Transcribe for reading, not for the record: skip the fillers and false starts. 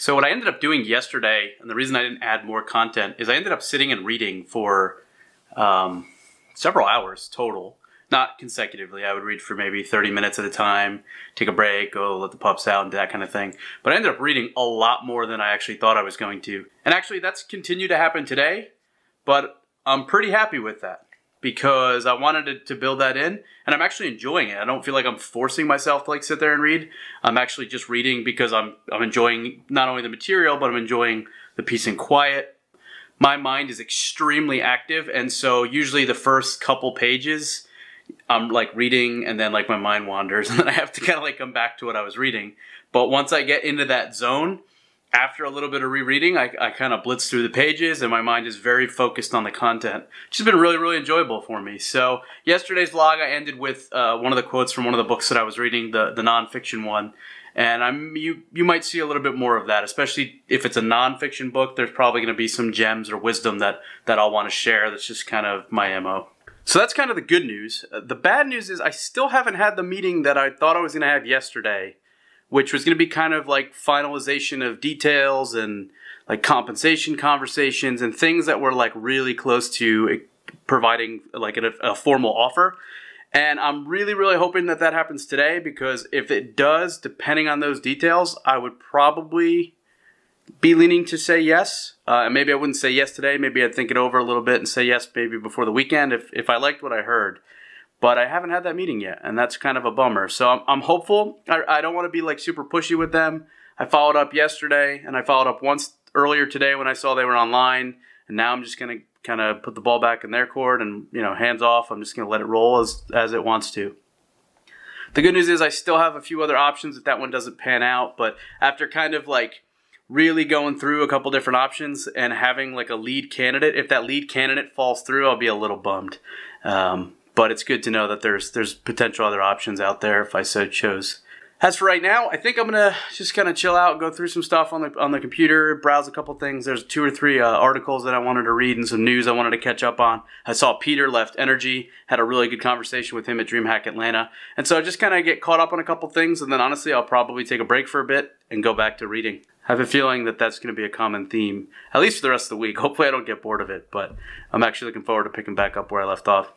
So what I ended up doing yesterday, and the reason I didn't add more content, is I ended up sitting and reading for several hours total. Not consecutively. I would read for maybe 30 minutes at a time, take a break, go let the pups out, and that kind of thing. But I ended up reading a lot more than I actually thought I was going to. And actually, that's continued to happen today, but I'm pretty happy with that because I wanted to build that in, and I'm actually enjoying it. I don't feel like I'm forcing myself to like sit there and read. I'm actually just reading because I'm enjoying not only the material, but I'm enjoying the peace and quiet. My mind is extremely active, and so usually the first couple pages, I'm like reading and then like my mind wanders and then I have to kind of like come back to what I was reading. But once I get into that zone, after a little bit of rereading, I kind of blitz through the pages and my mind is very focused on the content, which has been really, really enjoyable for me. So yesterday's vlog, I ended with one of the quotes from one of the books that I was reading, the nonfiction one. And you might see a little bit more of that, especially if it's a nonfiction book. There's probably going to be some gems or wisdom that I'll want to share. That's just kind of my MO. So that's kind of the good news. The bad news is I still haven't had the meeting that I thought I was going to have yesterday, which was going to be kind of like finalization of details and like compensation conversations and things that were like really close to providing like a formal offer. And I'm really, really hoping that that happens today, because if it does, depending on those details, I would probably be leaning to say yes. And maybe I wouldn't say yes today. Maybe I'd think it over a little bit and say yes maybe before the weekend if I liked what I heard. But I haven't had that meeting yet, and that's kind of a bummer. So I'm hopeful. I don't want to be like super pushy with them. I followed up yesterday, and I followed up once earlier today when I saw they were online. And now I'm just going to kind of put the ball back in their court and, you know, hands off. I'm just going to let it roll as it wants to. The good news is I still have a few other options if that one doesn't pan out. But after kind of like really going through a couple different options and having like a lead candidate, if that lead candidate falls through, I'll be a little bummed. But it's good to know that there's potential other options out there if I so chose. As for right now, I think I'm gonna just kind of chill out, go through some stuff on the computer, browse a couple things. There's 2 or 3 articles that I wanted to read and some news I wanted to catch up on. I saw Peter left Energy, had a really good conversation with him at DreamHack Atlanta, and so I just kind of get caught up on a couple things, and then honestly, I'll probably take a break for a bit and go back to reading. I have a feeling that that's going to be a common theme, at least for the rest of the week. Hopefully, I don't get bored of it, but I'm actually looking forward to picking back up where I left off.